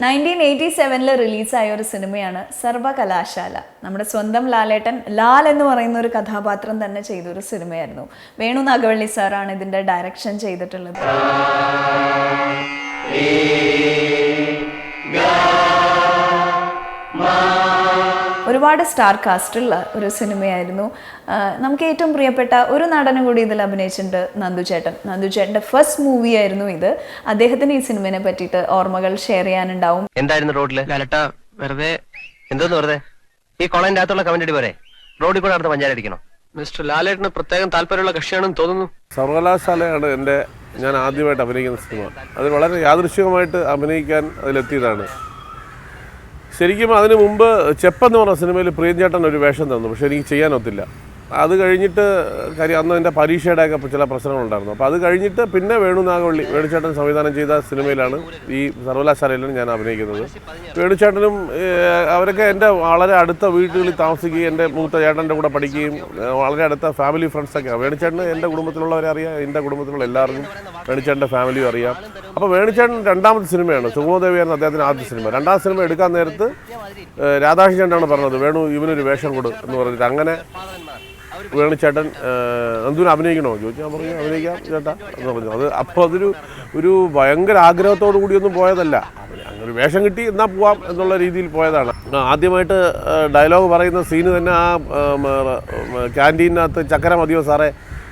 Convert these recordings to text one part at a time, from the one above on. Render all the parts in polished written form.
1987 റിലീസായ ഒരു സിനിമയാണ് സർവകലാശാല. നമ്മുടെ സ്വന്തം ലാലേട്ടൻ ലാൽ എന്ന് പറയുന്ന ഒരു കഥാപാത്രം തന്നെ ചെയ്തൊരു സിനിമയായിരുന്നു. വേണു നാഗവള്ളി സാറാണ് ഇതിൻ്റെ ഡയറക്ഷൻ ചെയ്തിട്ടുള്ളത്. ഒരുപാട് സ്റ്റാർ കാസ്റ്റുള്ള ഒരു സിനിമയായിരുന്നു. നമുക്ക് ഏറ്റവും പ്രിയപ്പെട്ട ഒരു നടനും കൂടി ഇതിൽ അഭിനയിച്ചിട്ടുണ്ട്, നന്ദുചേട്ടൻ. നന്ദുചേട്ടൻ്റെ ഫസ്റ്റ് മൂവി ആയിരുന്നു ഇത്. അദ്ദേഹത്തിന് ഈ സിനിമയെ പറ്റിയിട്ട് ഓർമ്മകൾ ഷെയർ ചെയ്യാനുണ്ടാവും. എന്തായിരുന്നു റോഡില് വെറുതെ എന്തോന്ന് വെറുതെ ഈ കോളേജിന്റെ അകത്തുള്ള കമന്റ് പോരെ റോഡിൽ കൂടെ അടുത്ത് പഞ്ചായത്തടിക്കണം. മിസ്റ്റർ ലാലേട്ടന് പ്രത്യേകം താല്പര്യമുള്ള കക്ഷിയാണെന്ന് തോന്നുന്നു. സർവകലാശാലയാണ് ഞാൻ ആദ്യമായിട്ട് അഭിനയിക്കുന്ന സിനിമ. അത് വളരെ യാദൃശ്ചികമായിട്ട് അഭിനയിക്കാൻ അതിലെത്തിയതാണ്. ശരിക്കും അതിന് മുമ്പ് ചെപ്പെന്ന് പറഞ്ഞ സിനിമയിൽ പ്രിയഞ്ചേട്ടൻ ഒരു വേഷം തന്നു, പക്ഷേ എനിക്ക് ചെയ്യാനൊത്തില്ല. അത് കഴിഞ്ഞിട്ട് കാര്യം അന്ന് എൻ്റെ പരീക്ഷയുടെ ഒക്കെ ചില പ്രശ്നങ്ങളുണ്ടായിരുന്നു. അപ്പോൾ അത് കഴിഞ്ഞിട്ട് പിന്നെ വേണുചേട്ടൻ സംവിധാനം ചെയ്ത സിനിമയിലാണ് ഈ സർവകലാശാലയിലാണ് ഞാൻ അഭിനയിക്കുന്നത്. വേണുചേട്ടനും അവരൊക്കെ എൻ്റെ വളരെ അടുത്ത വീടുകളിൽ താമസിക്കുകയും എൻ്റെ മൂത്ത ചേട്ടൻ്റെ കൂടെ പഠിക്കുകയും വളരെ അടുത്ത ഫാമിലി ഫ്രണ്ട്സൊക്കെയാണ്. വേണുചേട്ടന് എൻ്റെ കുടുംബത്തിലുള്ളവരെ അറിയാം, എൻ്റെ കുടുംബത്തിലുള്ള എല്ലാവർക്കും വേണുചേട്ടൻ്റെ ഫാമിലിയും അറിയാം. അപ്പോൾ വേണുചേട്ടൻ രണ്ടാമത്തെ സിനിമയാണ്, സുഗമദേവിയായിരുന്നു അദ്ദേഹത്തിൻ്റെ ആദ്യ സിനിമ. രണ്ടാം സിനിമ എടുക്കാൻ നേരത്ത് രാധാകൃഷ്ണനാണ് പറഞ്ഞത്, വേണു ഇവനൊരു വേഷം കൊടു എന്ന് പറഞ്ഞിട്ട്. അങ്ങനെ വേണുചേട്ടൻ എന്തിനും അഭിനയിക്കണോ ചോദിച്ചു. ഞാൻ പറഞ്ഞു അഭിനയിക്കാം ചേട്ടാ എന്ന് പറഞ്ഞു. അപ്പോൾ ഒരു ഭയങ്കര ആഗ്രഹത്തോടു കൂടിയൊന്നും പോയതല്ല, അങ്ങനെ ഒരു വേഷം കിട്ടി എന്നാൽ പോവാം എന്നുള്ള രീതിയിൽ പോയതാണ്. ആദ്യമായിട്ട് ഡയലോഗ് പറയുന്ന സീന് തന്നെ ആ ക്യാൻറ്റീനകത്ത് ചക്കര മതിയോ സാറേ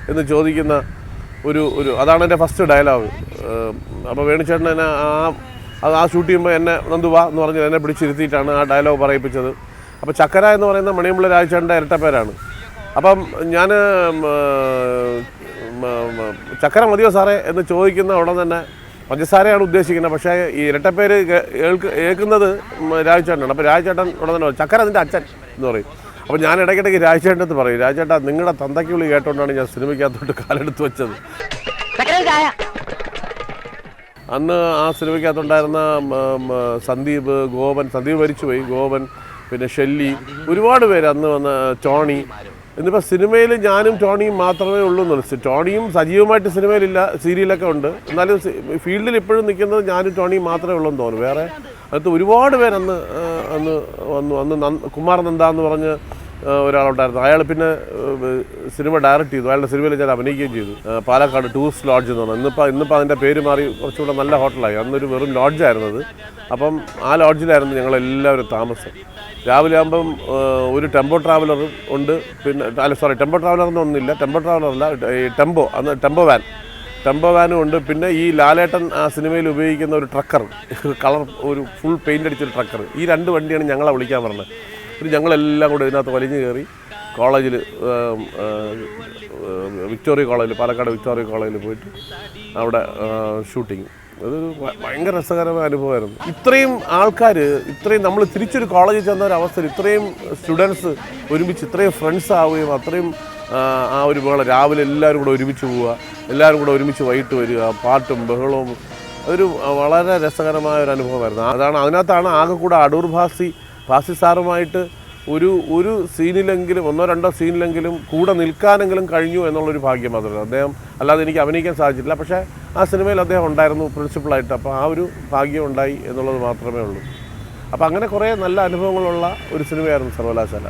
എന്ന് ചോദിക്കുന്ന അതാണ് എൻ്റെ ഫസ്റ്റ് ഡയലോഗ്. അപ്പോൾ വേണുചേട്ടൻ എന്നെ ആ ഷൂട്ട് ചെയ്യുമ്പോൾ എന്നെ നന്ദുവാ എന്ന് പറഞ്ഞ് എന്നെ പിടിച്ചിരുത്തിയിട്ടാണ് ആ ഡയലോഗ് പറയിപ്പിച്ചത്. അപ്പോൾ ചക്കര എന്ന് പറയുന്ന മണിയമ്പിള്ള രാജചേട്ടൻ്റെ ഇരട്ടപ്പേരാണ്. അപ്പം ഞാൻ ചക്കര മതിയോ സാറേ എന്ന് ചോദിക്കുന്ന ഉടൻ തന്നെ പഞ്ചസാരയാണ് ഉദ്ദേശിക്കുന്നത്, പക്ഷേ ഈ ഇരട്ടപ്പേര് കേൾക്കുന്നത് രാജചേട്ടനാണ്. അപ്പോൾ രാജചേട്ടൻ ഉടൻ തന്നെ ചക്കര അതിൻ്റെ അച്ഛൻ എന്ന് പറയും. അപ്പോൾ ഞാൻ ഇടയ്ക്കിടയ്ക്ക് രാജചേട്ടൻ്റെ അടുത്ത് പറയും, രാജചേട്ടാ നിങ്ങളുടെ തന്തയ്ക്ക് വിളി കേട്ടോണ്ടാണ് ഞാൻ സിനിമയ്ക്കകത്തോട്ട് കാലെടുത്ത് വെച്ചത്. അന്ന് ആ സിനിമയ്ക്കകത്തുണ്ടായിരുന്ന സന്ദീപ് മരിച്ചുപോയി, ഗോപൻ, പിന്നെ ഷെല്ലി, ഒരുപാട് പേര് അന്ന് വന്ന ടോണി. എന്നിപ്പോൾ സിനിമയിൽ ഞാനും ടോണിയും മാത്രമേ ഉള്ളൂ എന്ന്. ടോണിയും സജീവമായിട്ട് സിനിമയിലില്ല, സീരിയലൊക്കെ ഉണ്ട്. എന്നാലും ഫീൽഡിൽ ഇപ്പോഴും നിൽക്കുന്നത് ഞാനും ടോണിയും മാത്രമേ ഉള്ളൂ എന്ന് തോന്നുന്നു. വേറെ അതിനകത്ത് ഒരുപാട് പേര് അന്ന് കുമാർ നന്ദ എന്ന് പറഞ്ഞ് ഒരാളുണ്ടായിരുന്നു. അയാൾ പിന്നെ സിനിമ ഡയറക്റ്റ് ചെയ്തു. അയാളുടെ സിനിമയിൽ ഞാൻ അഭിനയിക്കുകയും ചെയ്തു. പാലക്കാട് ടൂറിസ്റ്റ് ലോഡ്ജ് എന്ന് പറഞ്ഞാൽ ഇന്നിപ്പോൾ അതിൻ്റെ പേര് മാറി കുറച്ചുകൂടെ നല്ല ഹോട്ടലായി. അന്നൊരു വെറും ലോഡ്ജായിരുന്നത്. അപ്പം ആ ലോഡ്ജിലായിരുന്നു ഞങ്ങളെല്ലാവരും താമസം. രാവിലെ ആകുമ്പം ഒരു ടെമ്പോ ട്രാവലറും ഉണ്ട്, പിന്നെ ടെമ്പോ ട്രാവലറൊന്നും ഒന്നുമില്ല, ടെമ്പോ ട്രാവലറല്ല, ടെമ്പോ വാനും ഉണ്ട്. പിന്നെ ഈ ലാലേട്ടൻ ആ സിനിമയിൽ ഉപയോഗിക്കുന്ന ഒരു ട്രക്കർ, കളർ ഒരു ഫുൾ പെയിൻ്റ് അടിച്ചൊരു ട്രക്കർ. ഈ രണ്ട് വണ്ടിയാണ് ഞങ്ങളെ വിളിക്കാൻ പറഞ്ഞത്. പിന്നെ ഞങ്ങളെല്ലാം കൂടെ ഇതിനകത്ത് വലിഞ്ഞു കയറി കോളേജിൽ, പാലക്കാട് വിക്ടോറിയ കോളേജിൽ പോയിട്ട് അവിടെ ഷൂട്ടിങ്. അതൊരു ഭയങ്കര രസകരമായ അനുഭവമായിരുന്നു. ഇത്രയും ആൾക്കാർ, നമ്മൾ തിരിച്ചൊരു കോളേജിൽ ചെന്ന ഒരു അവസ്ഥയിൽ ഇത്രയും സ്റ്റുഡൻസ് ഒരുമിച്ച് ഇത്രയും ഫ്രണ്ട്സ് ആവുകയും അത്രയും ആ ഒരു വേള രാവിലെ എല്ലാവരും കൂടെ ഒരുമിച്ച് പോവുക, എല്ലാവരും കൂടെ ഒരുമിച്ച് വൈകിട്ട് വരിക, പാട്ടും ബഹളവും, അതൊരു വളരെ രസകരമായ ഒരു അനുഭവമായിരുന്നു. അതിനകത്താണ് ആകെ കൂടെ അടൂർ ഭാസി സാറുമായിട്ട് ഒരു സീനിലെങ്കിലും, ഒന്നോ രണ്ടോ സീനിലെങ്കിലും കൂടെ നിൽക്കാനെങ്കിലും കഴിഞ്ഞു എന്നുള്ളൊരു ഭാഗ്യം മാത്രമല്ല അദ്ദേഹം. അല്ലാതെ എനിക്ക് അഭിനയിക്കാൻ സാധിച്ചിട്ടില്ല, പക്ഷേ ആ സിനിമയിൽ അദ്ദേഹം ഉണ്ടായിരുന്നു പ്രിൻസിപ്പളായിട്ട്. അപ്പോൾ ആ ഒരു ഭാഗ്യം ഉണ്ടായി എന്നുള്ളത് മാത്രമേ ഉള്ളൂ. അപ്പോൾ അങ്ങനെ കുറേ നല്ല അനുഭവങ്ങളുള്ള ഒരു സിനിമയായിരുന്നു സർവകലാശാല.